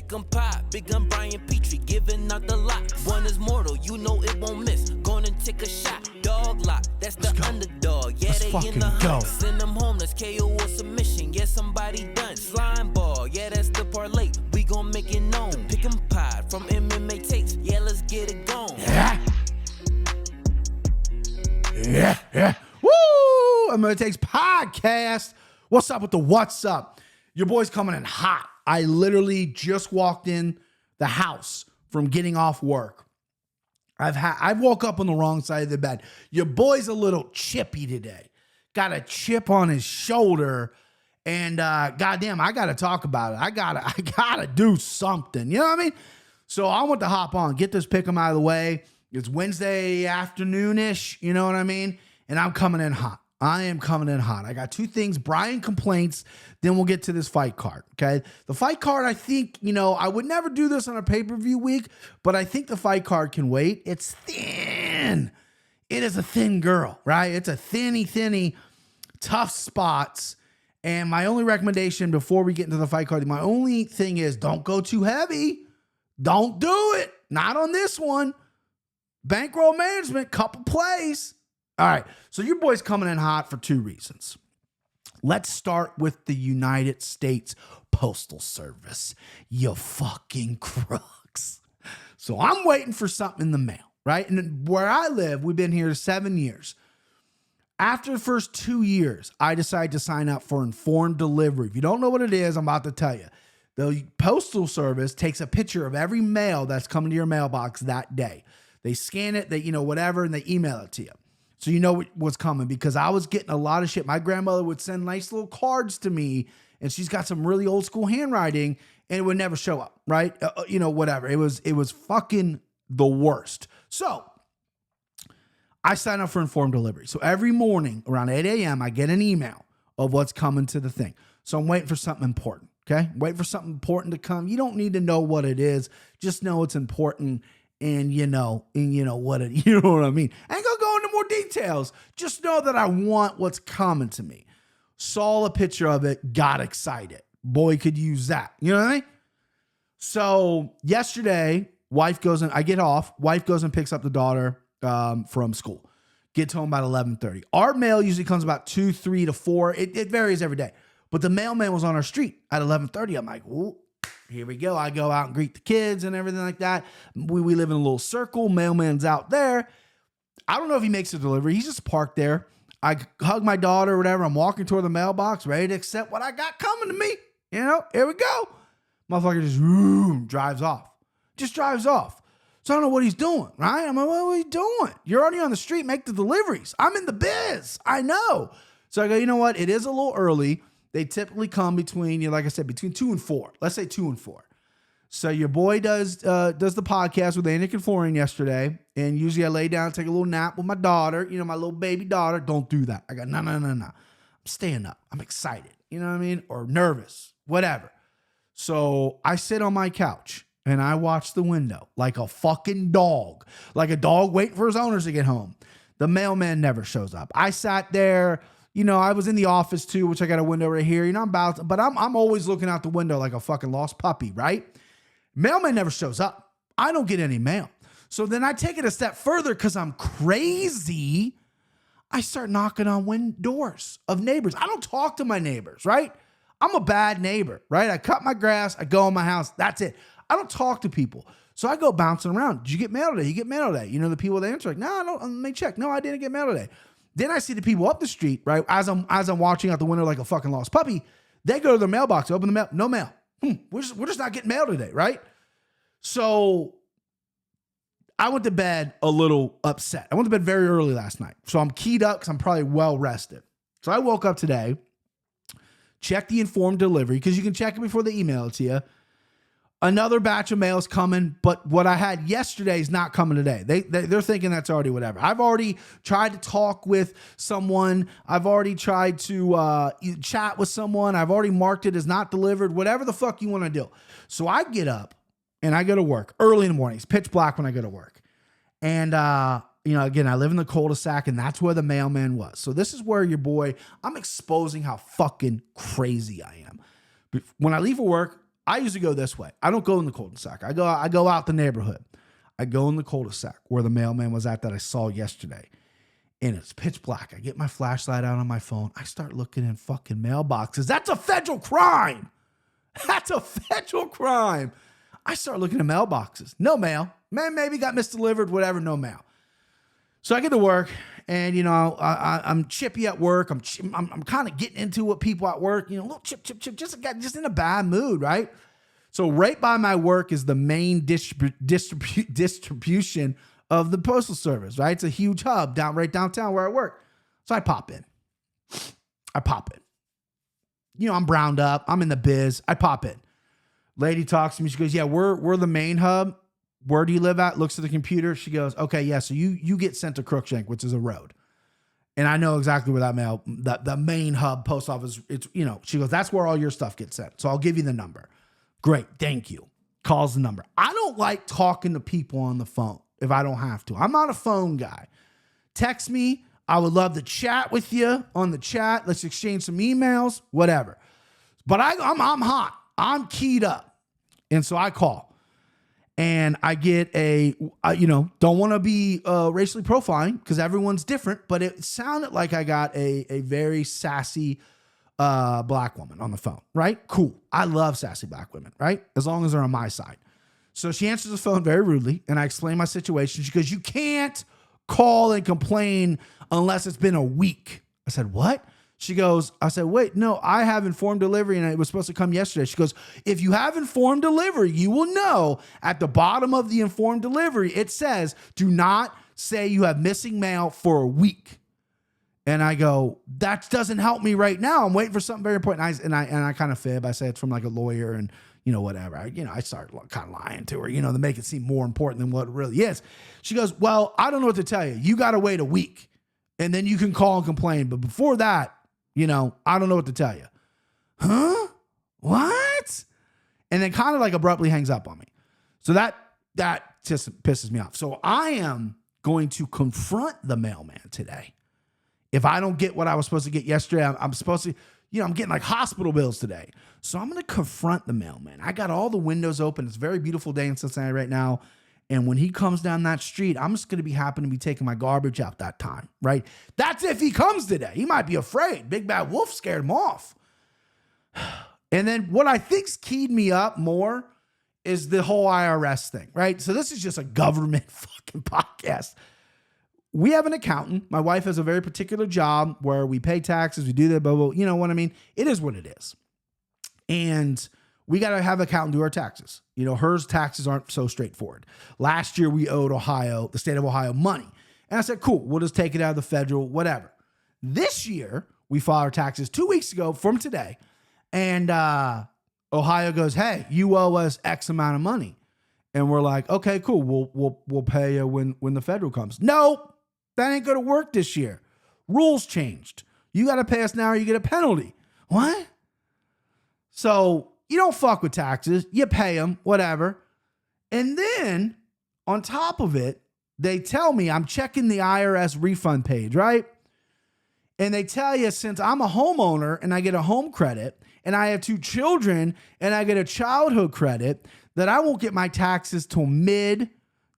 Pick 'em pop, big gun Brian Petrie, giving out the lot. One is mortal, you know it won't miss. Gonna take a shot. Dog lock, that's the underdog. Yeah, they in the hunt. Send them home, that's KO or submission. Yeah, somebody done. Slimeball, yeah, that's the parlay. We gon' make it known. Pick 'em pod from MMA tapes. Yeah, let's get it going. Yeah. Woo! MMA Takes podcast. What's up with the what's up? Your boy's coming in hot. I literally just walked in the house from getting off work. I woke up on the wrong side of the bed. Your boy's a little chippy today. Got a chip on his shoulder, and goddamn, I gotta talk about it. I gotta do something. You know what I mean? So I want to hop on, get this pick 'em out of the way. It's Wednesday afternoonish, you know what I mean? And I'm coming in hot. I am coming in hot. I got two things. Brian complaints, then we'll get to this fight card, okay? The fight card, I think, I would never do this on a pay-per-view week, but I think the fight card can wait. It's thin. It is a thin girl, right? It's a thinny, tough spots. And my only recommendation before we get into the fight card, my only thing is don't go too heavy. Don't do it. Not on this one. Bankroll management, couple plays. All right, so your boy's coming in hot for two reasons. Let's start with the United States Postal Service. You fucking crooks. So I'm waiting for something in the mail, right? And where I live, we've been here 7 years. After the first 2 years, I decided to sign up for informed delivery. If you don't know what it is, I'm about to tell you. The Postal Service takes a picture of every mail that's coming to your mailbox that day. They scan it, whatever, and they email it to you. So you know what's coming, because I was getting a lot of shit. My grandmother would send nice little cards to me, and she's got some really old school handwriting, and it would never show up, right? Whatever. It was fucking the worst. So I sign up for informed delivery. So every morning around 8 a.m., I get an email of what's coming to the thing. So I'm waiting for something important, okay? Wait for something important to come. You don't need to know what it is. Just know it's important. And you know what you know what I mean. I ain't gonna go into more details. Just know that I want what's coming to me. Saw a picture of it, got excited. Boy could use that. You know what I mean? So yesterday, wife goes and I get off. Wife goes and picks up the daughter from school. Gets home about 11:30. Our mail usually comes about 2, 3 to 4. It varies every day. But the mailman was on our street at 11:30. I'm like, ooh. Here we go. I go out and greet the kids and everything like that. We live in a little circle. Mailman's out there. I don't know if he makes a delivery. He's just parked there. I hug my daughter or whatever. I'm walking toward the mailbox, ready to accept what I got coming to me. Here we go. Motherfucker just drives off. Just drives off. So I don't know what he's doing, right? I'm like, what are you doing? You're already on the street. Make the deliveries. I'm in the biz. I know. So I go, you know what? It is a little early. They typically come between, like I said, between 2 and 4. Let's say 2 and 4. So your boy does the podcast with Andy and Florian yesterday. And usually I lay down, take a little nap with my daughter, my little baby daughter. Don't do that. I go, no. I'm staying up. I'm excited. You know what I mean? Or nervous, whatever. So I sit on my couch and I watch the window like a fucking dog, like a dog waiting for his owners to get home. The mailman never shows up. I sat there. I was in the office too, which I got a window right here. I'm always looking out the window like a fucking lost puppy, right? Mailman never shows up. I don't get any mail. So then I take it a step further because I'm crazy. I start knocking on doors of neighbors. I don't talk to my neighbors, right? I'm a bad neighbor, right? I cut my grass. I go in my house. That's it. I don't talk to people. So I go bouncing around. Did you get mail today? You get mail today? The people that answer like, no, I don't. Let me check. No, I didn't get mail today. Then I see the people up the street, right? As I'm watching out the window like a fucking lost puppy, they go to their mailbox, open the mail, no mail. We're just not getting mail today, right? So I went to bed a little upset. I went to bed very early last night. So I'm keyed up because I'm probably well rested. So I woke up today, checked the informed delivery, because you can check it before they email it to you. Another batch of mail is coming, but what I had yesterday is not coming today. They're thinking that's already whatever. I've already tried to talk with someone. I've already tried to chat with someone. I've already marked it as not delivered, whatever the fuck you want to do. So I get up and I go to work early in the morning. It's pitch black when I go to work. And, again, I live in the cul-de-sac, and that's where the mailman was. So this is where your boy, I'm exposing how fucking crazy I am. When I leave for work, I usually go this way. I don't go in the cul-de-sac. I go out the neighborhood. I go in the cul-de-sac where the mailman was at that I saw yesterday. And it's pitch black. I get my flashlight out on my phone. I start looking in fucking mailboxes. That's a federal crime. That's a federal crime. I start looking at mailboxes. No mail. Man, maybe got misdelivered, whatever, no mail. So I get to work, and, I'm chippy at work. I'm kind of getting into what people at work, a little chip, just in a bad mood, right? So right by my work is the main distribution of the postal service, right? It's a huge hub right downtown where I work. So I pop in. I'm browned up. I'm in the biz. I pop in. Lady talks to me. She goes, yeah, we're the main hub. Where do you live at? Looks at the computer. She goes, okay, yeah, so you get sent to Crookshank, which is a road. And I know exactly where the main hub post office, she goes, that's where all your stuff gets sent. So I'll give you the number. Great, thank you. Calls the number. I don't like talking to people on the phone if I don't have to. I'm not a phone guy. Text me. I would love to chat with you on the chat. Let's exchange some emails, whatever. But I'm hot. I'm keyed up. And so I call. And I get don't want to be racially profiling because everyone's different, but it sounded like I got a very sassy black woman on the phone, right? Cool. I love sassy black women, right? As long as they're on my side. So she answers the phone very rudely, and I explain my situation. She goes, you can't call and complain unless it's been a week. I said, what? I said, wait, no, I have informed delivery and it was supposed to come yesterday. She goes, if you have informed delivery, you will know at the bottom of the informed delivery, it says, do not say you have missing mail for a week. And I go, that doesn't help me right now. I'm waiting for something very important. And I kind of fib. I say it's from like a lawyer and, whatever. I start kind of lying to her, to make it seem more important than what it really is. She goes, well, I don't know what to tell you. You got to wait a week and then you can call and complain. But before that, I don't know what to tell you. Huh? What? And then kind of like abruptly hangs up on me. So that just pisses me off. So I am going to confront the mailman today. If I don't get what I was supposed to get yesterday, I'm supposed to, I'm getting like hospital bills today. So I'm going to confront the mailman. I got all the windows open. It's a very beautiful day in Cincinnati right now. And when he comes down that street, I'm just going to happen to be taking my garbage out that time, right? That's if he comes today. He might be afraid. Big Bad Wolf scared him off. And then what I think's keyed me up more is the whole IRS thing, right? So this is just a government fucking podcast. We have an accountant. My wife has a very particular job where we pay taxes. We do that, blah, blah, you know what I mean? It is what it is. And we got to have an accountant do our taxes. Hers taxes aren't so straightforward. Last year, we owed the state of Ohio money. And I said, cool, we'll just take it out of the federal, whatever. This year, we filed our taxes 2 weeks ago from today. And Ohio goes, hey, you owe us X amount of money. And we're like, okay, cool. We'll pay you when the federal comes. Nope, that ain't going to work this year. Rules changed. You got to pay us now or you get a penalty. What? So you don't fuck with taxes. You pay them, whatever. And then on top of it, they tell me I'm checking the IRS refund page, right? And they tell you since I'm a homeowner and I get a home credit and I have 2 children and I get a childhood credit that I won't get my taxes till mid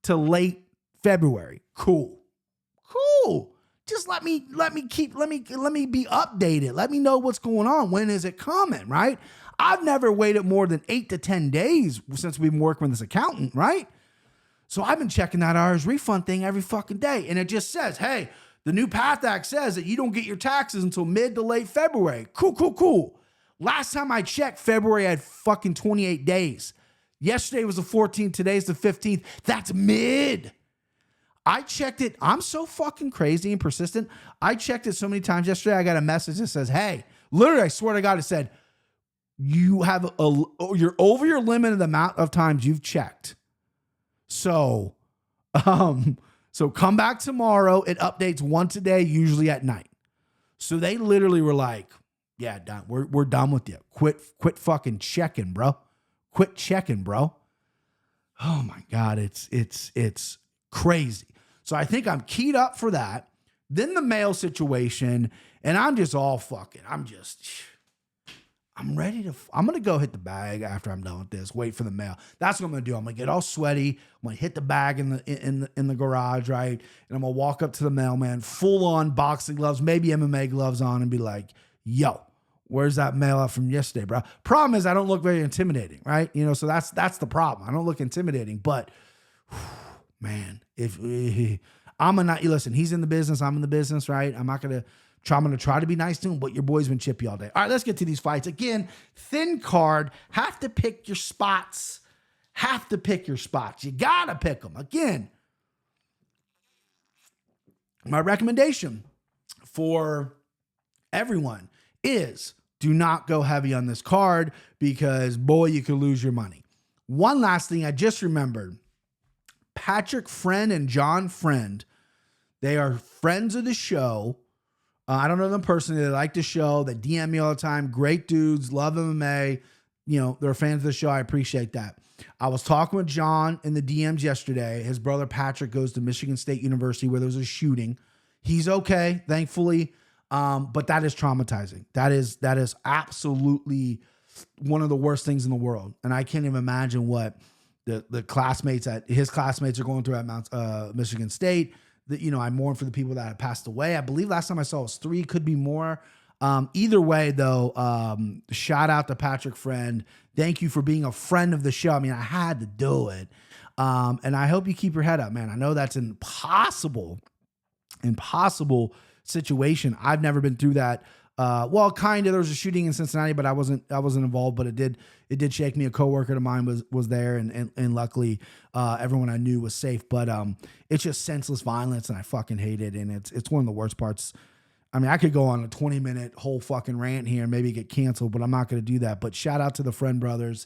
to late February. Cool. Just let me be updated. Let me know what's going on. When is it coming, right? I've never waited more than 8 to 10 days since we've been working with this accountant, right? So I've been checking that IRS refund thing every fucking day. And it just says, hey, the new PATH Act says that you don't get your taxes until mid to late February. Cool. Last time I checked, February had fucking 28 days. Yesterday was the 14th. Today's the 15th. That's mid. I checked it. I'm so fucking crazy and persistent. I checked it so many times yesterday. I got a message that says, hey, literally, I swear to God, it said, you're over your limit of the amount of times you've checked. So come back tomorrow. It updates once a day, usually at night. So they literally were like, yeah, done. We're done with you. Quit fucking checking, bro. Quit checking, bro. Oh my God. It's crazy. So I think I'm keyed up for that. Then the mail situation, and I'm just all fucking, I'm going to go hit the bag after I'm done with this. Wait for the mail. That's what I'm going to do. I'm going to get all sweaty. I'm going to hit the bag in the garage, right? And I'm going to walk up to the mailman, full on boxing gloves, maybe MMA gloves on, and be like, yo, where's that mail out from yesterday, bro? Problem is I don't look very intimidating, right? So that's the problem. I don't look intimidating, but man, if listen, he's in the business, I'm in the business, right? I'm going to try to be nice to him, but your boy's been chippy all day. All right, let's get to these fights. Again, thin card, have to pick your spots. You got to pick them. Again, my recommendation for everyone is do not go heavy on this card because, boy, you could lose your money. One last thing I just remembered. Patrick Friend and John Friend, they are friends of the show. I don't know them personally. They like the show. They DM me all the time. Great dudes. Love MMA. They're fans of the show. I appreciate that. I was talking with John in the DMs yesterday. His brother Patrick goes to Michigan State University where there was a shooting. He's okay, thankfully. But that is traumatizing. That is absolutely one of the worst things in the world. And I can't even imagine what his classmates are going through at Michigan State. I mourn for the people that have passed away. I believe last time I saw it was 3, could be more. Either way, though, shout out to Patrick Friend. Thank you for being a friend of the show. I mean, I had to do it. And I hope you keep your head up, man. I know that's an impossible situation. I've never been through that. Well, kind of. There was a shooting in Cincinnati, but I wasn't involved. But it did shake me. A coworker of mine was there, and luckily, everyone I knew was safe. But it's just senseless violence, and I fucking hate it. And it's one of the worst parts. I mean, I could go on a 20-minute whole fucking rant here and maybe get canceled, but I'm not going to do that. But shout out to the Friend brothers,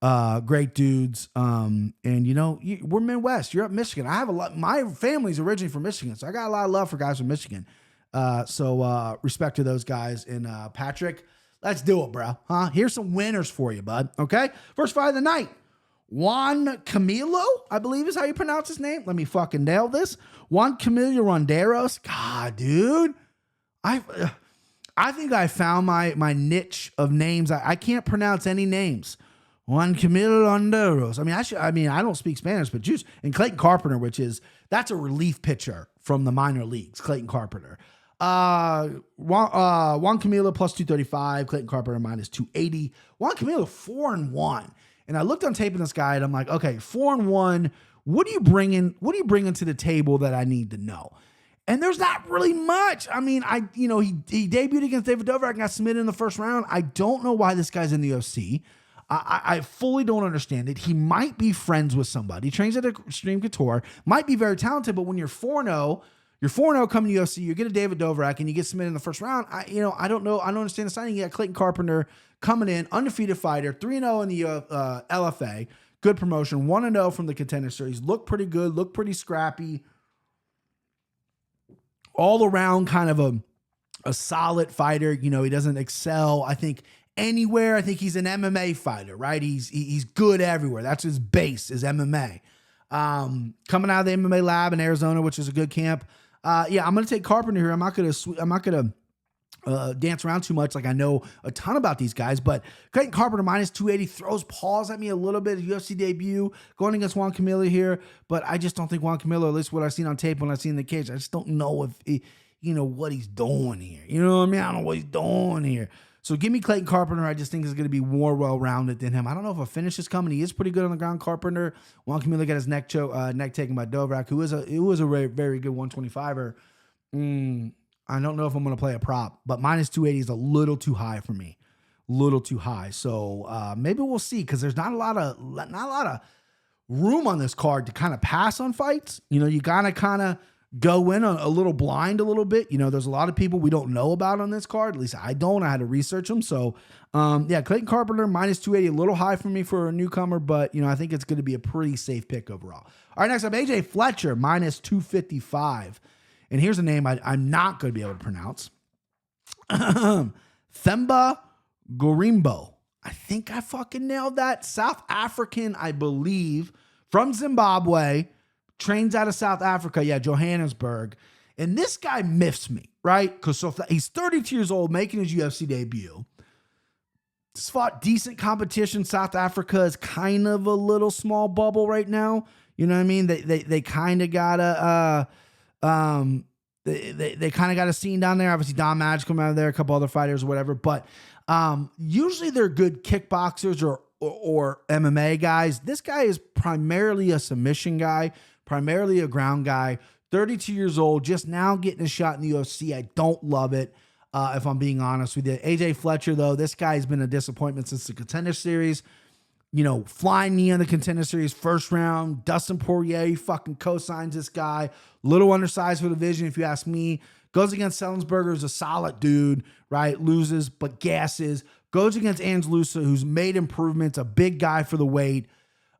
great dudes. And we're Midwest. You're up Michigan. I have a lot. My family's originally from Michigan, so I got a lot of love for guys from Michigan. So respect to those guys. And Patrick, let's do it, bro. Huh? Here's some winners for you, bud. Okay. First fight of the night. Juan Camilo, I believe is how you pronounce his name. Let me fucking nail this. Juan Camilo Ronderos. God, dude. I think I found my niche of names. I can't pronounce any names. Juan Camilo Ronderos. I don't speak Spanish, but juice. And Clayton Carpenter, that's a relief pitcher from the minor leagues. Clayton Carpenter. Juan Camilo plus 235. Clayton Carpenter minus 280. Juan Camilo 4-1. And I looked on tape of this guy, and I'm like, okay, 4-1. What are you bringing to the table that I need to know? And there's not really much. I mean, he debuted against David Dovrak and got submitted in the first round. I don't know why this guy's in the UFC. I fully don't understand it. He might be friends with somebody. He trains at Extreme Couture. Might be very talented, but when you're 4-0, coming to UFC, you get a David Dovrak and you get submitted in the first round. I don't know. I don't understand the signing. You got Clayton Carpenter coming in, undefeated fighter, 3-0 in the LFA. Good promotion, 1-0 from the Contender Series. Looked pretty good, looked pretty scrappy. All around kind of a solid fighter. He doesn't excel, I think, anywhere. I think he's an MMA fighter, right? He's good everywhere. That's his base, is MMA. Coming out of the MMA lab in Arizona, which is a good camp. I'm going to take Carpenter here. I'm not going to dance around too much. Like, I know a ton about these guys, but Clayton Carpenter minus 280 throws paws at me a little bit. UFC debut going against Juan Camilo here, but I just don't think Juan Camilo, at least what I've seen on tape when I've seen the cage, I just don't know if what he's doing here. You know what I mean? I don't know what he's doing here. So give me Clayton Carpenter. I just think he's going to be more well-rounded than him. I don't know if a finish is coming. He is pretty good on the ground. Carpenter. Juan Camilo got his neck taken by Dovrak, who is a very, very good 125er. I don't know if I'm going to play a prop, but minus 280 is a little too high for me. Little too high. So maybe we'll see, because there's not a lot of room on this card to kind of pass on fights. You gotta kind of go in a little blind a little bit. There's a lot of people we don't know about on this card. At least I don't. I had to research them. So Clayton Carpenter minus 280, a little high for me for a newcomer, but I think it's going to be a pretty safe pick overall. All right, next up, AJ Fletcher minus 255. And here's a name I'm not going to be able to pronounce. Themba Gorimbo. I think I fucking nailed that. South African, I believe, from Zimbabwe, trains out of South Africa. Yeah, Johannesburg. And this guy miffs me, right? Because he's 32 years old, making his UFC debut. Just fought decent competition. South Africa is kind of a little small bubble right now. You know what I mean? They kind of got they kind of got a scene down there. Obviously, Don Madge come out of there, a couple other fighters or whatever. But usually they're good kickboxers or MMA guys. This guy is primarily a submission guy, primarily a ground guy. 32 years old, just now getting a shot in the UFC. I don't love it, if I'm being honest with you. AJ Fletcher, though, this guy's been a disappointment since the Contender Series. You know, flying knee in the Contender Series first round. Dustin Poirier fucking co-signs this guy. Little undersized for the division, if you ask me. Goes against Sellensberger, who's a solid dude, right? Loses, but gasses. Goes against Andalusa, who's made improvements, a big guy for the weight.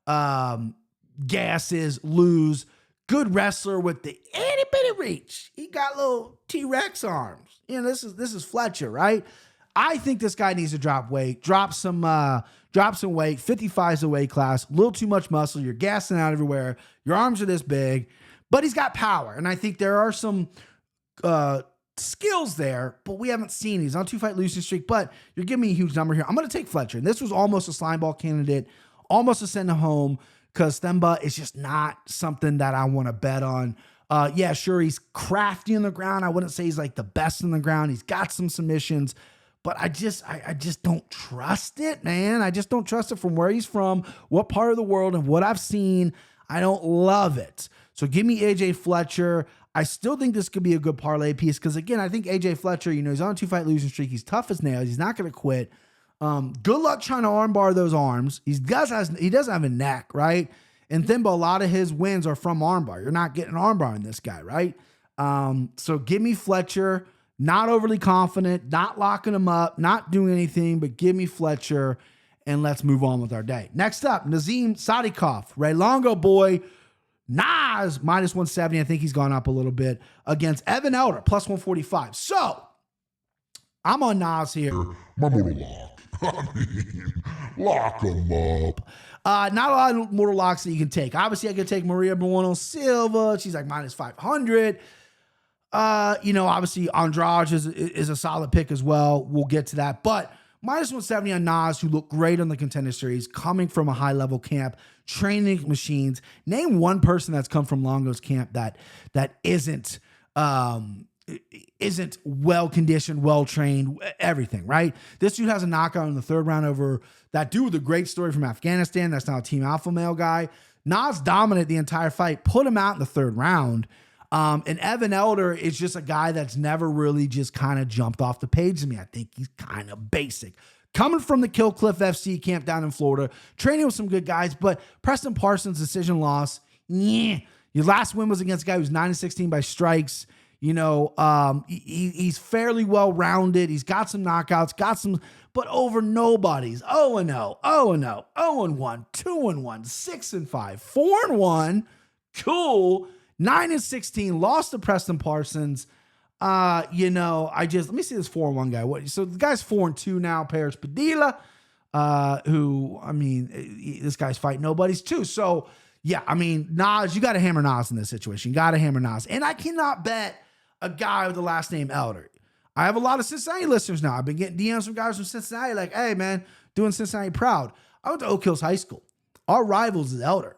Gasses, lose. Good wrestler with the itty bitty reach. He got little T-Rex arms. You know, this is Fletcher, right? I think this guy needs to drop weight, drop some weight. 55 is the weight class. A little too much muscle. You're gassing out everywhere. Your arms are this big, but he's got power. And I think there are some skills there, but we haven't seen. He's on 2-fight losing streak, but you're giving me a huge number here. I'm going to take Fletcher. And this was almost a Slimeball candidate, almost a send him home, because Themba is just not something that I want to bet on. Yeah, sure, he's crafty on the ground. I wouldn't say he's like the best in the ground. He's got some submissions, but I just don't trust it, man. I just don't trust it from where he's from, what part of the world, and what I've seen. I don't love it. So give me AJ Fletcher. I still think this could be a good parlay piece because, again, I think AJ Fletcher, you know, he's on a 2-fight losing streak. He's tough as nails. He's not going to quit. Good luck trying to armbar those arms. He doesn't have a neck, right? And Themba, a lot of his wins are from armbar. You're not getting armbar in this guy, right? So give me Fletcher. Not overly confident, not locking him up, not doing anything, but give me Fletcher, and let's move on with our day. Next up, Nazim Sadikov, Ray Longo boy, Nas, minus 170. I think he's gone up a little bit against Evan Elder, plus 145. So I'm on Nas here. My mortal lock. I mean, lock him up. Not a lot of mortal locks that you can take. Obviously, I could take Maria Bueno Silva. She's like minus 500. You know, obviously Andrade is a solid pick as well. We'll get to that. But minus 170 on Nas, who looked great on the Contender Series, coming from a high-level camp, training machines. Name one person that's come from Longo's camp that isn't well-conditioned, well-trained, everything, right? This dude has a knockout in the third round over that dude with a great story from Afghanistan. That's now a Team Alpha Male guy. Nas dominated the entire fight, put him out in the third round. And Evan Elder is just a guy that's never really just kind of jumped off the page to me. I think he's kind of basic. Coming from the Kill Cliff FC camp down in Florida, training with some good guys, but Preston Parsons' decision loss, yeah. Your last win was against a guy who's 9-16 by strikes. You know, he's fairly well-rounded. He's got some knockouts, but over nobodies. 0-0, 0-0, 0-1, 2-1, 6-5, 4-1. Cool. 9-16, lost to Preston Parsons. You know, let me see this 4-1 guy. So the guy's 4-2 now, Paris Padilla, who, I mean, this guy's fighting nobodies too. So, yeah, I mean, Nas, you got to hammer Nas in this situation. You got to hammer Nas. And I cannot bet a guy with the last name Elder. I have a lot of Cincinnati listeners now. I've been getting DMs from guys from Cincinnati like, hey, man, doing Cincinnati proud. I went to Oak Hills High School. Our rivals is Elder.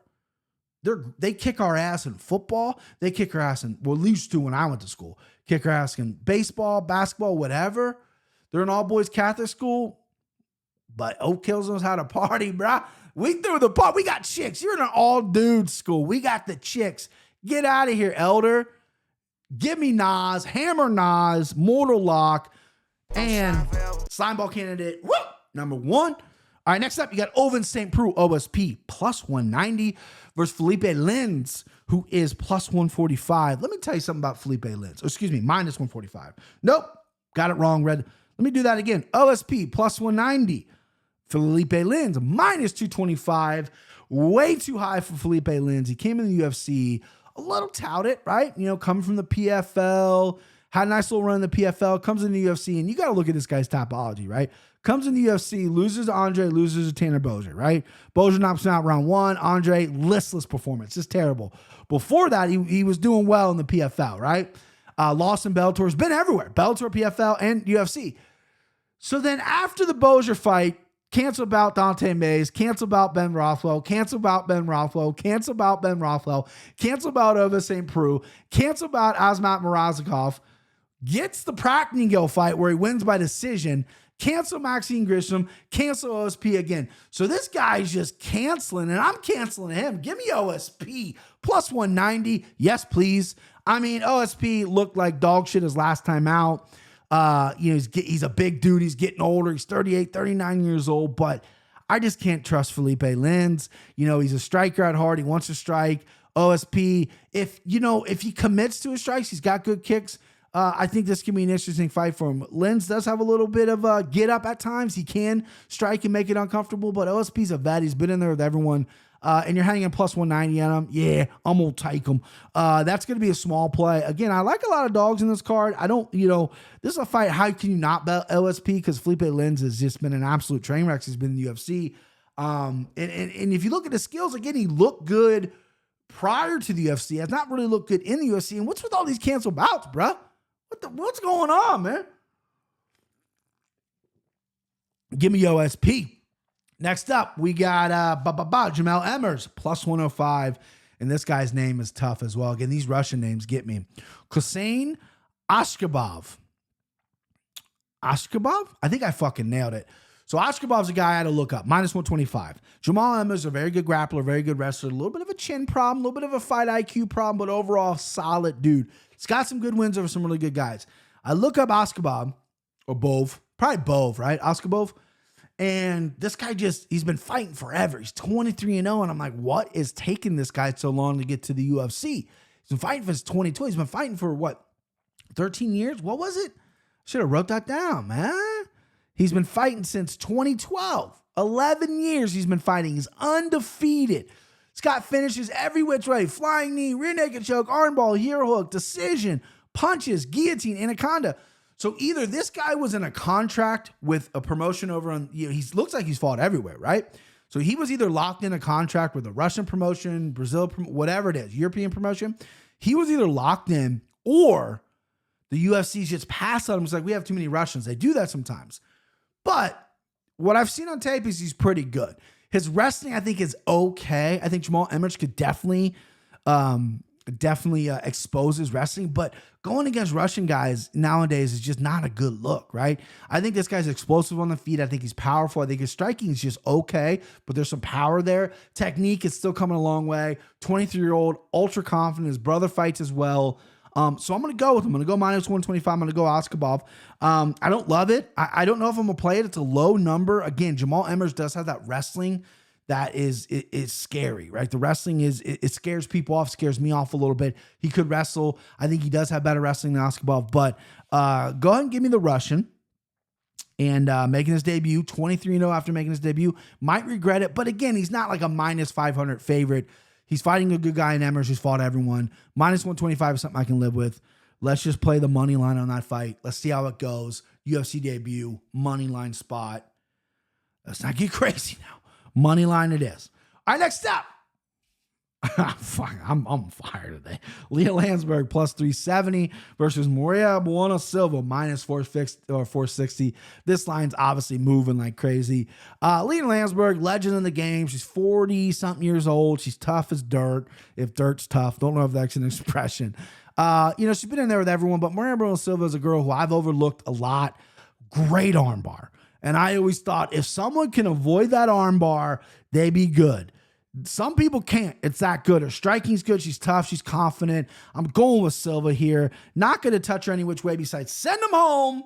They kick our ass in football. They kick our ass in, well, at least two when I went to school. Kick our ass in baseball, basketball, whatever. They're an all-boys Catholic school. But Oak Hills knows how to party, bro. We threw the party. We got chicks. You're in an all-dudes school. We got the chicks. Get out of here, Elder. Give me Nas. Hammer Nas. Mortal Lock. And Slimeball candidate, woo, number 1. All right, next up, you got Oven St. Preux, OSP, plus 190 versus Felipe Lins, who is plus 145. Let me tell you something about Felipe Lins. Oh, excuse me, minus 145. Nope, got it wrong, Red. Let me do that again. OSP, plus 190. Felipe Lins, minus 225. Way too high for Felipe Lins. He came in the UFC, a little touted, right? You know, coming from the PFL, had a nice little run in the PFL, comes in the UFC, and you got to look at this guy's topology, right? Comes in the UFC, loses to Andre, loses to Tanner Bozier, right? Bozier knocks him out round 1. Andre, listless performance, just terrible. Before that, he was doing well in the PFL, right? Lost in Bellator, has been everywhere. Bellator, PFL, and UFC. So then after the Bozier fight, cancel about Dante Mays, cancel about Ben Rothwell, cancel about Ben Rothwell, cancel about Ben Rothwell, cancel about Ova St. Preux, cancel about Asmat Mrazikov, gets the Praknigel fight where he wins by decision, cancel Maxine Grisham, cancel OSP again. So this guy's just canceling, and I'm canceling him. Give me OSP plus 190. Yes, please. I mean, OSP looked like dog shit his last time out. He's a big dude. He's getting older. He's 38, 39 years old, but I just can't trust Felipe Lins. He's a striker at heart. He wants to strike. OSP, if he commits to his strikes, he's got good kicks. I think this can be an interesting fight for him. Lins does have a little bit of a get up at times. He can strike and make it uncomfortable, but OSP's a vet. He's been in there with everyone. And you're hanging plus 190 on him. Yeah, I'm going to take him. That's going to be a small play. Again, I like a lot of dogs in this card. I don't, this is a fight. How can you not bet OSP? Because Felipe Lins has just been an absolute train wreck. He's been in the UFC. And if you look at the skills, again, he looked good prior to the UFC. Has not really looked good in the UFC. And what's with all these canceled bouts, bruh? What's going on, man? Give me OSP. Next up, we got Jamel Emmers, plus 105. And this guy's name is tough as well. Again, these Russian names get me. Hussein Ashkabov. Ashkabov? I think I fucking nailed it. So Ashkabov's a guy I had to look up. Minus 125. Jamal Emmers, a very good grappler, very good wrestler. A little bit of a chin problem, a little bit of a fight IQ problem, but overall solid dude. He's got some good wins over some really good guys. I look up Ashkabov, or Bov, probably Bov, right? Ashkabov. And this guy he's been fighting forever. He's 23-0. And I'm like, what is taking this guy so long to get to the UFC? He's been fighting since 22. He's been fighting for 13 years? What was it? Should have wrote that down, man. He's been fighting since 2012. 11 years he's been fighting. He's undefeated. He's got finishes every which way. Flying knee, rear naked choke, armbar, heel hook, decision, punches, guillotine, anaconda. So either this guy was in a contract with a promotion over on, he looks like he's fought everywhere, right? So he was either locked in a contract with a Russian promotion, Brazil, whatever it is, European promotion. He was either locked in, or the UFC just passed on him. It's like, we have too many Russians. They do that sometimes. But what I've seen on tape is he's pretty good. His wrestling, I think, is okay. I think Jamal Emmers could definitely expose his wrestling, but going against Russian guys nowadays is just not a good look, right? I think this guy's explosive on the feet. I think he's powerful. I think his striking is just okay, but there's some power there. Technique is still coming a long way. 23-year-old, ultra confident. His brother fights as well. So I'm going to go with him. I'm going to go minus 125. I'm going to go Ashkabov. I don't love it. I don't know if I'm going to play it. It's a low number. Again, Jamal Emmers does have that wrestling that is scary, right? The wrestling it scares people off, scares me off a little bit. He could wrestle. I think he does have better wrestling than Ashkabov, but go ahead and give me the Russian. And making his debut, 23-0 after making his debut. Might regret it, but again, he's not like a minus 500 favorite. He's fighting a good guy in Emmers who's fought everyone. Minus 125 is something I can live with. Let's just play the money line on that fight. Let's see how it goes. UFC debut, money line spot. Let's not get crazy now. Money line it is. All right, next up. I'm on fire today. Leah Landsberg plus 370 versus Moria Buona Silva minus 460. This line's obviously moving like crazy. Leah Landsberg, legend in the game. She's 40-something years old. She's tough as dirt. If dirt's tough, don't know if that's an expression. She's been in there with everyone, but Moria Buona Silva is a girl who I've overlooked a lot. Great armbar. And I always thought if someone can avoid that armbar, they be good. Some people can't. It's that good. Her striking's good. She's tough. She's confident. I'm going with Silva here. Not going to touch her any which way besides send them home.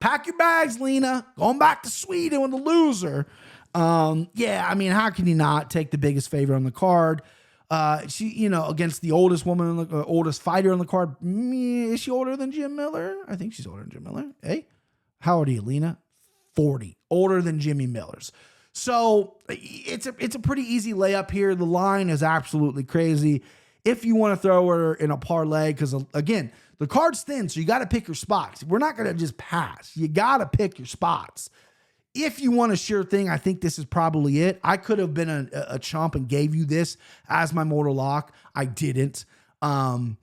Pack your bags, Lena. Going back to Sweden with the loser. How can you not take the biggest favor on the card? She, against the oldest woman, oldest fighter on the card. Is she older than Jim Miller? I think she's older than Jim Miller. Hey, how old are you, Lena? 40. Older than Jimmy Miller's. So it's a pretty easy layup here. The line is absolutely crazy. If you want to throw her in a parlay, because again, the card's thin, so you got to pick your spots. We're not going to just pass. You got to pick your spots. If you want a sure thing, I think this is probably it. I could have been a chump and gave you this as my mortal lock. I didn't. I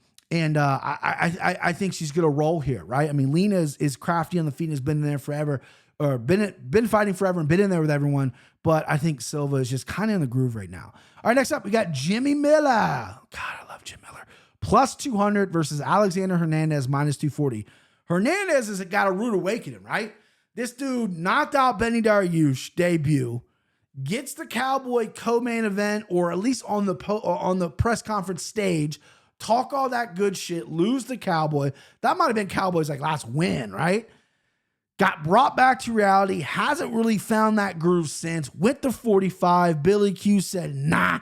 think she's going to roll here, right? I mean, Lena is crafty on the feet and has been there forever. or been fighting forever and been in there with everyone. But I think Silva is just kind of in the groove right now. All right, next up, we got Jimmy Miller. God, I love Jim Miller. Plus 200 versus Alexander Hernandez, minus 240. Hernandez has got a rude awakening, right? This dude knocked out Benny Dariush debut, gets the Cowboy co-main event, or at least on the press conference stage, talk all that good shit, lose the Cowboy. That might have been Cowboy's like last win, right? Got brought back to reality, hasn't really found that groove since. Went to 45. Billy Q said, nah,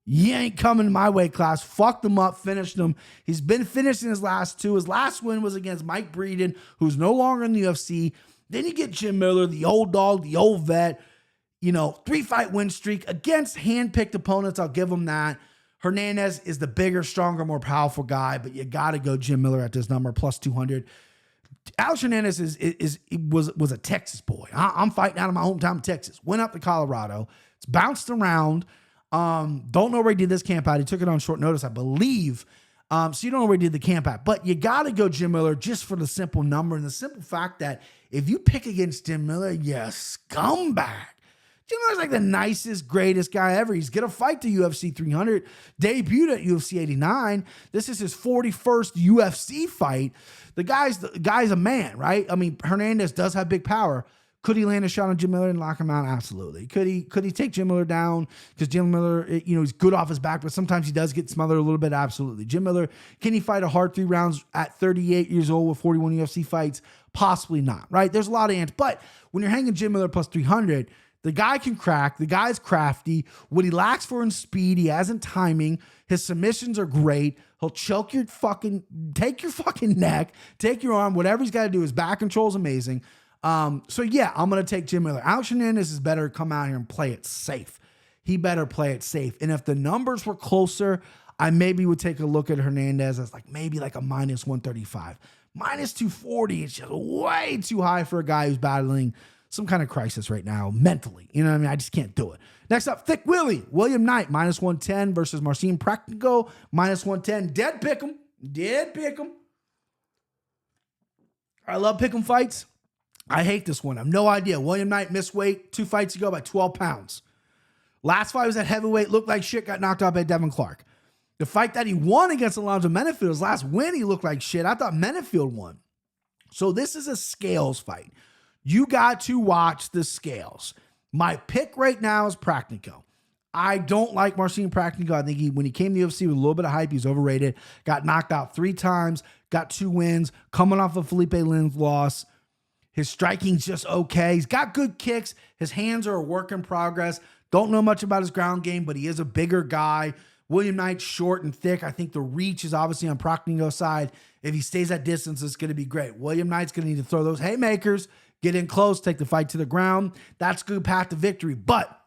you ain't coming to my weight class. Fucked him up, finished him. He's been finishing his last two. His last win was against Mike Breeden, who's no longer in the UFC. Then you get Jim Miller, the old dog, the old vet, 3-fight win streak against hand-picked opponents. I'll give him that. Hernandez is the bigger, stronger, more powerful guy, but you got to go Jim Miller at this number, plus 200. Alex Hernandez was a Texas boy. I'm fighting out of my hometown of Texas. Went up to Colorado. It's bounced around. Don't know where he did this camp out. He took it on short notice, I believe. So you don't know where he did the camp out. But you got to go Jim Miller just for the simple number and the simple fact that if you pick against Jim Miller, you scumbag. Jim Miller's like the nicest, greatest guy ever. He's going to fight the UFC 300, debuted at UFC 89. This is his 41st UFC fight. The guy's a man, right? I mean, Hernandez does have big power. Could he land a shot on Jim Miller and lock him out? Absolutely. Could he take Jim Miller down? Because Jim Miller, he's good off his back, but sometimes he does get smothered a little bit. Absolutely. Jim Miller, can he fight a hard 3 rounds at 38 years old with 41 UFC fights? Possibly not, right? There's a lot of ants. But when you're hanging Jim Miller plus 300, the guy can crack. The guy's crafty. What he lacks for in speed, he has in timing. His submissions are great. He'll take your fucking neck, take your arm, whatever he's got to do. His back control is amazing. So yeah, I'm going to take Jim Miller. Alex Hernandez is better come out here and play it safe. He better play it safe. And if the numbers were closer, I maybe would take a look at Hernandez as maybe a minus 135. Minus 240 is just way too high for a guy who's battling some kind of crisis right now mentally. You know what I mean? I just can't do it. Next up, Thick Willie, William Knight, minus 110 versus Marcin Practico, minus 110. Dead pick 'em. I love pick 'em fights. I hate this one. I have no idea. William Knight missed weight 2 fights ago by 12 pounds. Last fight was at heavyweight, looked like shit, got knocked out by Devin Clark. The fight that he won against Alonzo Menefield, his last win, he looked like shit. I thought Menefield won. So this is a scales fight. You got to watch the scales. My pick right now is Practico. I don't like Marcin Practico. I think when he came to the UFC with a little bit of hype, he's overrated. Got knocked out 3 times, got 2 wins, coming off of Felipe Lin's loss. His striking's just okay. He's got good kicks. His hands are a work in progress. Don't know much about his ground game, but he is a bigger guy. William Knight's short and thick. I think the reach is obviously on Practico's side. If he stays at distance, it's going to be great. William Knight's going to need to throw those haymakers, get in close, take the fight to the ground. That's a good path to victory. But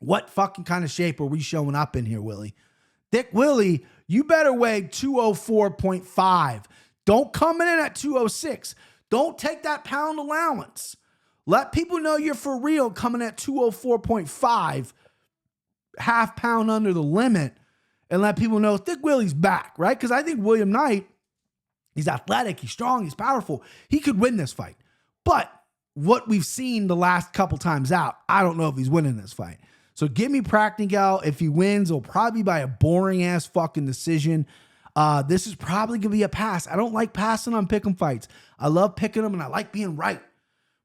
what fucking kind of shape are we showing up in here, Willie? Thick Willie, you better weigh 204.5. Don't come in at 206. Don't take that pound allowance. Let people know you're for real coming at 204.5, half pound under the limit, and let people know Thick Willie's back, right? Because I think William Knight, he's athletic, he's strong, he's powerful. He could win this fight. But what we've seen the last couple times out, I don't know if he's winning this fight. So give me Practico. If he wins, it'll probably be by a boring-ass fucking decision. This is probably going to be a pass. I don't like passing on pick'em fights. I love picking them, and I like being right.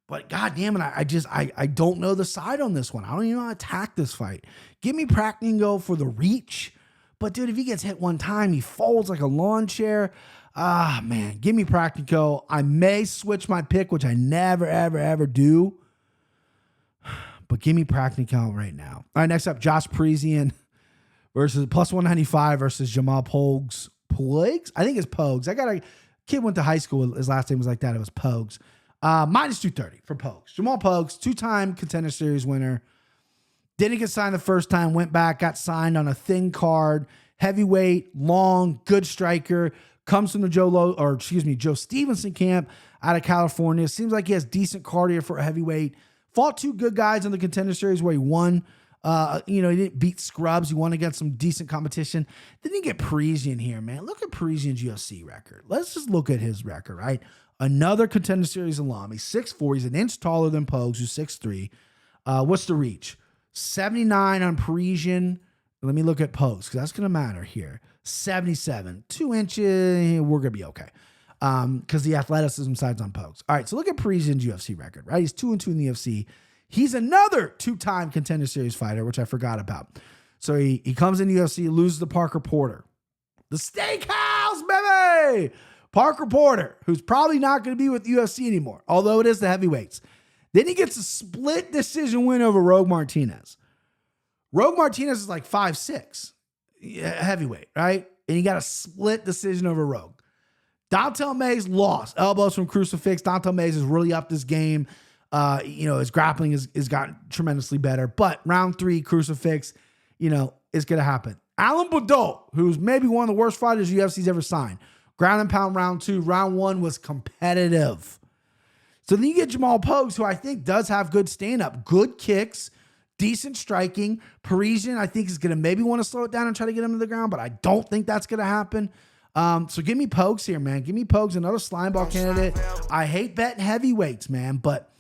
But God damn it, I don't know the side on this one. I don't even know how to attack this fight. Give me Practico for the reach. But dude, if he gets hit one time, he folds like a lawn chair. Man, give me Practico. I may switch my pick, which I never, ever, ever do. But give me Practico right now. All right, next up, Josh Parisian versus plus 195 versus Jamal Pogues. Pogues? I think it's Pogues. I got a kid went to high school. His last name was like that. It was Pogues. Minus 230 for Pogues. Jamal Pogues, 2-time Contender Series winner. Didn't get signed the first time. Went back, got signed on a thin card. Heavyweight, long, good striker. Comes from the Joe Stevenson camp out of California. Seems like he has decent cardio for a heavyweight. Fought 2 good guys in the Contender Series where he won. He didn't beat scrubs. He won against some decent competition. Then you get Parisian here, man. Look at Parisian's UFC record. Let's just look at his record, right? Another Contender Series alum. He's 6'4". He's an inch taller than Pogues, who's 6'3". What's the reach? 79 on Parisian. Let me look at Pogues because that's going to matter here. 77. 2 inches. We're going to be okay. Because the athleticism side's on Pogues. All right, so look at Parisian's UFC record, right? He's 2-2 in the UFC. He's another 2-time Contender Series fighter, which I forgot about. So he comes in the UFC, loses to Parker Porter. The Steakhouse, baby! Parker Porter, who's probably not going to be with the UFC anymore, although it is the heavyweights. Then he gets a split decision win over Rogue Martinez. Rogue Martinez is like 5'6", heavyweight, right? And he got a split decision over Rogue. Dontel Mays lost. Elbows from Crucifix. Dontel Mays has really upped his game. His grappling has gotten tremendously better. But round 3, Crucifix, is going to happen. Alan Baudot, who's maybe one of the worst fighters UFC's ever signed. Ground and pound round 2. Round 1 was competitive. So then you get Jamal Pogues, who I think does have good stand-up, good kicks, decent striking. Parisian, I think, is going to maybe want to slow it down and try to get him to the ground, but I don't think that's going to happen. So give me Pogues here, man. Give me Pogues, another Slimeball candidate. I hate betting heavyweights, man, but,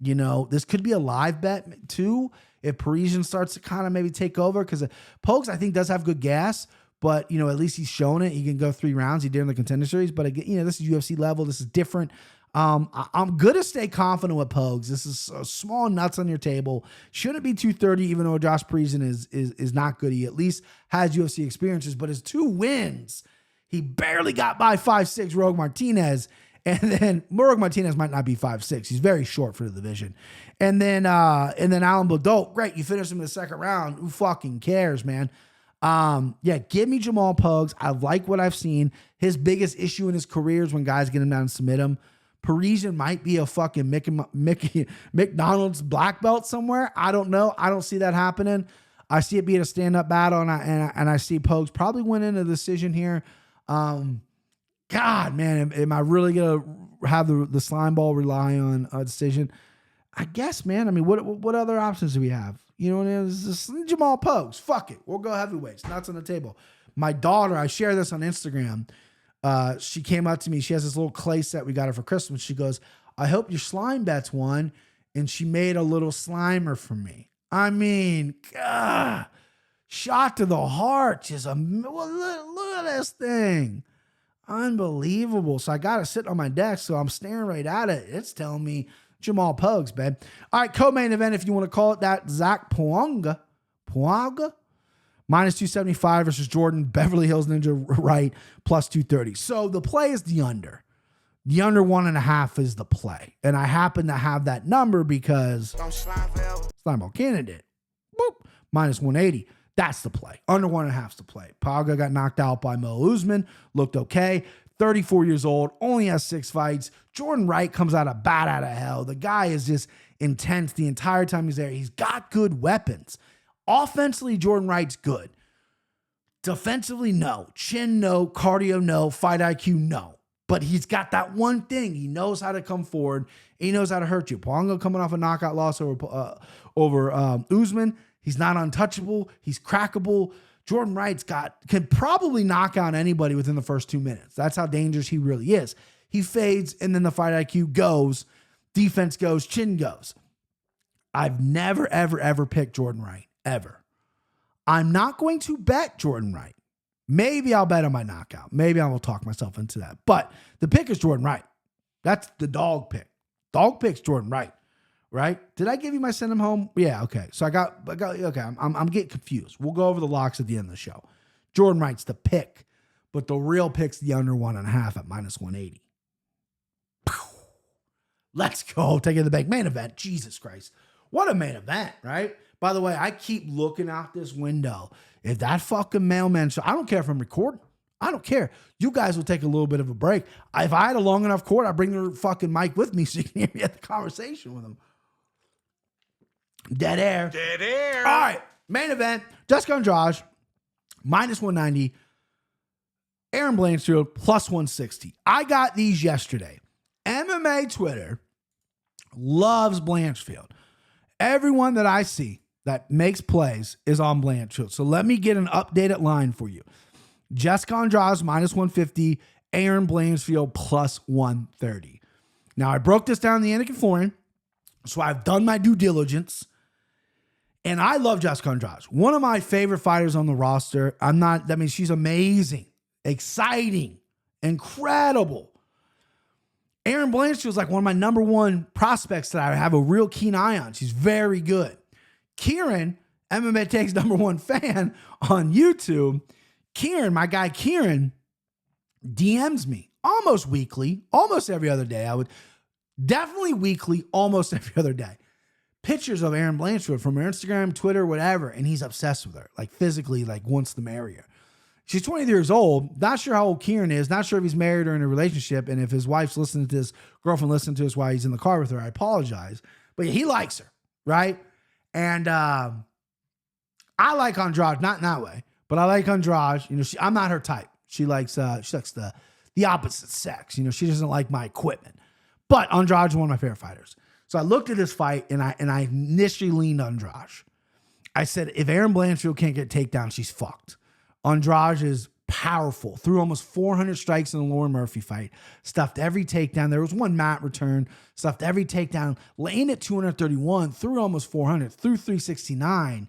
this could be a live bet too if Parisian starts to kind of maybe take over, because Pogues, I think, does have good gas, but, at least he's shown it. He can go 3 rounds. He did in the Contender Series, but, again, this is UFC level. This is different. I'm going to stay confident with Pogues. This is small nuts on your table. Shouldn't be 230, even though Josh Parisian is not good. He at least has UFC experiences, but his 2 wins, he barely got by 5'6" Rogue Martinez. And then Rogue Martinez might not be 5'6". He's very short for the division. And then Alan Baudot, great. You finish him in the second round. Who fucking cares, man? Give me Jamal Pogues. I like what I've seen. His biggest issue in his career is when guys get him down and submit him. Parisian might be a fucking McDonald's black belt somewhere. I don't know. I don't see that happening. I see it being a stand-up battle, and I see Pogues probably winning a decision here. God, man, am I really going to have the Slimeball rely on a decision? I guess, man. I mean, what other options do we have? It's Jamal Pogues. Fuck it. We'll go heavyweights. Nuts on the table. My daughter, I share this on Instagram. She came up to me. She has this little clay set we got her for Christmas. She goes, I hope your slime bets won. And she made a little slimer for me. I mean, God, shot to the heart. Look at this thing. Unbelievable. So I got it sitting on my desk. So I'm staring right at it. It's telling me Jamal Pogues, babe. All right, co-main event, if you want to call it that, Zach Puanga. Minus 275 versus Jordan Beverly Hills Ninja Wright plus 230. So the play is the under. The under 1.5 is the play. And I happen to have that number because Slimeball candidate. Boop. Minus 180. That's the play. Under 1.5 is the play. Paga got knocked out by Mo Usman. Looked okay. 34 years old. Only has 6 fights. Jordan Wright comes out of bat out of hell. The guy is just intense the entire time he's there. He's got good weapons. Offensively, Jordan Wright's good. Defensively, no. Chin, no. Cardio, no. Fight IQ, no. But he's got that one thing. He knows how to come forward. He knows how to hurt you. Pongo coming off a knockout loss over Usman. He's not untouchable. He's crackable. Jordan Wright's can probably knock out anybody within the first 2 minutes. That's how dangerous he really is. He fades, and then the fight IQ goes. Defense goes. Chin goes. I've never, ever, ever picked Jordan Wright. Ever. I'm not going to bet Jordan Wright. Maybe I'll bet on my knockout. Maybe I will talk myself into that. But the pick is Jordan Wright. That's the dog pick. Dog pick's Jordan Wright. Right? Did I give you my send him home? Yeah, okay. So I got okay, I'm getting confused. We'll go over the locks at the end of the show. Jordan Wright's the pick, but the real pick's the under 1.5 at minus 180. Let's go. Take it to the bank. Main event. Jesus Christ. What a main event, right? By the way, I keep looking out this window. If that fucking mailman show, I don't care if I'm recording. I don't care. You guys will take a little bit of a break. If I had a long enough cord, I'd bring the fucking mic with me so you can hear me at the conversation with him. Dead air. Dead air. All right. Main event. Jessica Andrade, minus 190. Aaron Blanchfield, plus 160. I got these yesterday. MMA Twitter loves Blanchfield. Everyone that I see that makes plays is on Blanchfield. So let me get an updated line for you. Jessica Andrade, minus 150. Aaron Blanchfield plus 130. Now, I broke this down in the Anakin Foreign, so I've done my due diligence. And I love Jessica Andrade. One of my favorite fighters on the roster. She's amazing, exciting, incredible. Aaron Blanchfield is like one of my number one prospects that I have a real keen eye on. She's very good. Kieran, MMA Takes number one fan on YouTube. Kieran, my guy Kieran, DMs me almost weekly, almost every other day. I would definitely weekly, almost every other day. Pictures of Aaron Blanchfield from her Instagram, Twitter, whatever, and he's obsessed with her, like physically, like wants to marry her. She's 23 years old. Not sure how old Kieran is. Not sure if he's married or in a relationship. And if his wife's listening to this, girlfriend listening to this while he's in the car with her, I apologize. But he likes her, right? And I like Andrade, not in that way, but I like Andrade. You know, I'm not her type. She likes the opposite sex. You know, she doesn't like my equipment. But Andrade's one of my favorite fighters. So I looked at this fight and I initially leaned on Andrade. I said, if Aaron Blanchfield can't get takedown, she's fucked. Andrade is powerful. Threw almost 400 strikes in the Lauren Murphy fight. Stuffed every takedown. There was one mat return. Stuffed every takedown. Laying at 231. Threw almost 400. Threw 369.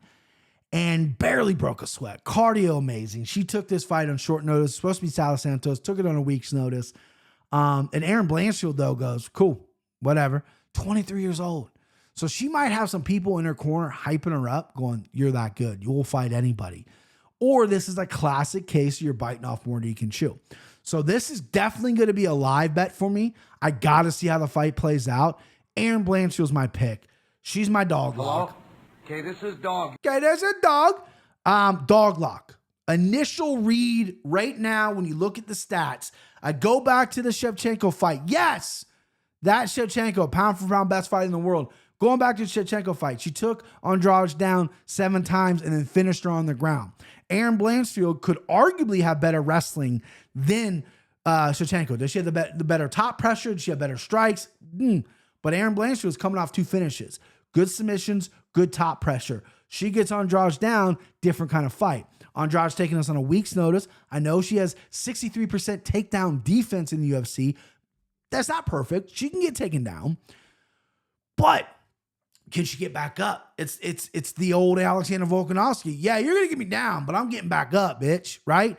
And barely broke a sweat. Cardio amazing. She took this fight on short notice. Supposed to be Sal Santos. Took it on a week's notice. And Aaron Blanchfield, though, goes, cool, whatever. 23 years old. So she might have some people in her corner hyping her up, going, you're that good. You will fight anybody. Or this is a classic case you're biting off more than you can chew. So this is definitely going to be a live bet for me. I got to see how the fight plays out. Aaron Blanchfield's my pick. She's my dog lock. Okay, this is dog. Okay, there's a dog. Dog lock. Initial read right now when you look at the stats. I go back to the Shevchenko fight. Yes, that Shevchenko, pound for pound best fight in the world. Going back to the Shevchenko fight, she took Andrade down 7 times and then finished her on the ground. Aaron Blanchfield could arguably have better wrestling than Shevchenko. Does she have the better top pressure? Does she have better strikes? But Aaron Blanchfield was coming off 2 finishes. Good submissions, good top pressure. She gets Andrade down, different kind of fight. Andrade's taking us on a week's notice. I know she has 63% takedown defense in the UFC. That's not perfect. She can get taken down. But can she get back up? It's the old Alexander Volkanovski. Yeah, you're going to get me down, but I'm getting back up, bitch, right?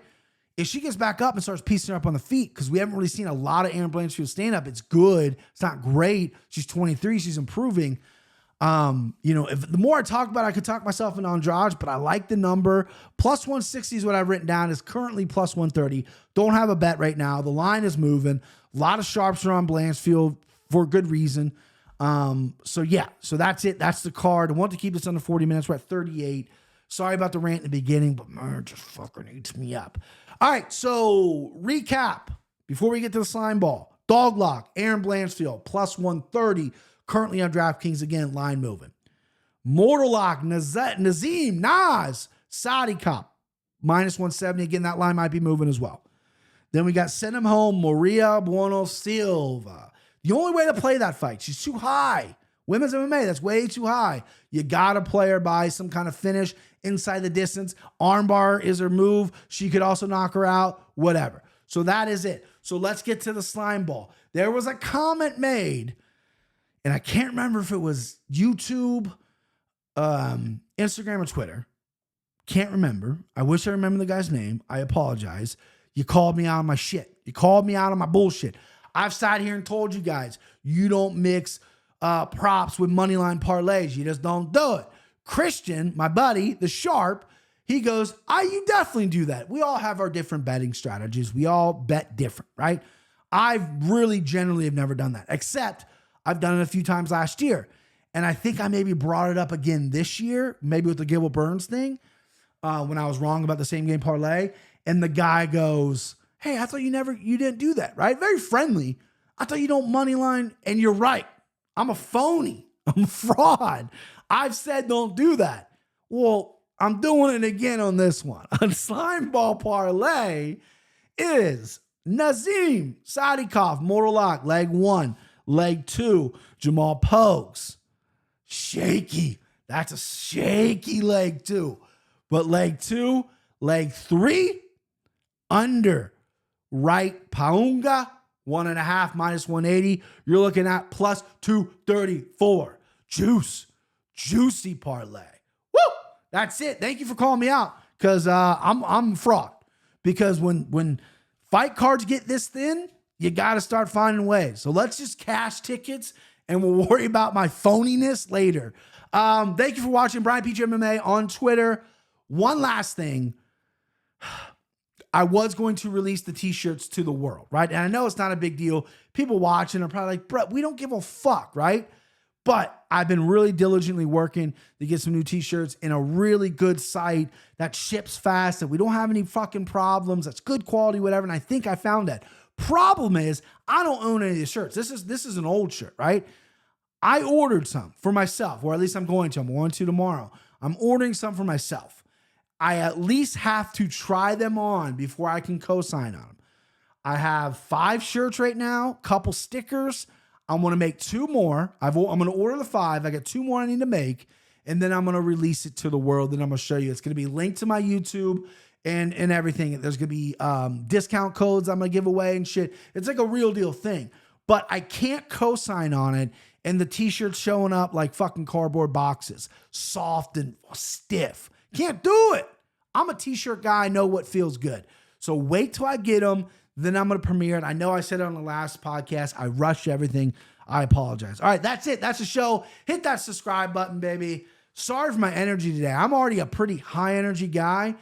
If she gets back up and starts piecing her up on the feet, because we haven't really seen a lot of Aaron Blanchfield stand up. It's good. It's not great. She's 23. She's improving. If the more I talk about it, I could talk myself into Andrade, but I like the number. Plus 160 is what I've written down. Is currently plus 130. Don't have a bet right now. The line is moving. A lot of sharps are on Blanchfield for good reason. So that's it. That's the card. I want to keep this under 40 minutes. We're at 38. Sorry about the rant in the beginning, but man, just fucking eats me up. All right. So recap before we get to the slime ball. Dog lock, Aaron Blanchfield, plus 130. Currently on DraftKings, again, line moving. Mortal lock, Nazim, Saudi Cop, minus 170. Again, that line might be moving as well. Then we got Send Him Home, Maria Bueno Silva. The only way to play that fight, she's too high. Women's MMA, that's way too high. You got to play her by some kind of finish inside the distance. Armbar is her move. She could also knock her out, whatever. So that is it. So let's get to the slime ball. There was a comment made, and I can't remember if it was YouTube, Instagram, or Twitter. Can't remember. I wish I remember the guy's name. I apologize. You called me out on my shit. You called me out on my bullshit. I've sat here and told you guys, you don't mix props with moneyline parlays. You just don't do it. Christian, my buddy, the Sharp, he goes, you definitely do that. We all have our different betting strategies. We all bet different, right? I really generally have never done that, except I've done it a few times last year. And I think I maybe brought it up again this year, maybe with the Gilbert Burns thing, when I was wrong about the same game parlay. And the guy goes, hey, I thought you didn't do that, right? Very friendly. I thought you don't money line. And you're right. I'm a phony. I'm a fraud. I've said don't do that. Well, I'm doing it again on this one. On Slimeball parlay is Nazim Sadikov, Mortal Lock, leg 1. Leg 2, Jamal Pogues. Shaky. That's a shaky leg 2. But leg 2, leg 3, under. right. Paunga, 1.5 minus 180. You're looking at plus 234. Juicy parlay. Woo! That's it. Thank you for calling me out because I'm fraud. Because when fight cards get this thin, you got to start finding ways. So let's just cash tickets and we'll worry about my phoniness later. Thank you for watching Brian Peach MMA on Twitter. One last thing. I was going to release the t-shirts to the world, right? And I know it's not a big deal. People watching are probably like, bro, we don't give a fuck, right? But I've been really diligently working to get some new t-shirts in a really good site that ships fast, that we don't have any fucking problems, that's good quality, whatever. And I think I found that. Problem is, I don't own any of these shirts. This is an old shirt, right? I ordered some for myself, or at least I'm going to tomorrow. I'm ordering some for myself. I at least have to try them on before I can co-sign on them. I have 5 shirts right now, couple stickers. I'm going to make 2 more. I'm going to order the 5. I got 2 more I need to make, and then I'm going to release it to the world, and I'm going to show you. It's going to be linked to my YouTube and everything. There's going to be discount codes I'm going to give away and shit. It's like a real deal thing, but I can't co-sign on it, and the t-shirt's showing up like fucking cardboard boxes, soft and stiff. Can't do it. I'm a t-shirt guy. I know what feels good. So wait till I get them. Then I'm going to premiere it. I know I said it on the last podcast. I rushed everything. I apologize. All right, that's it. That's the show. Hit that subscribe button, baby. Sorry for my energy today. I'm already a pretty high energy guy.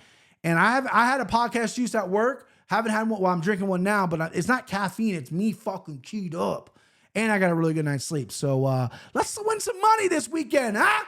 And I had a podcast juice at work. Haven't had one. Well, I'm drinking one now, but it's not caffeine. It's me fucking keyed up. And I got a really good night's sleep. So let's win some money this weekend, huh?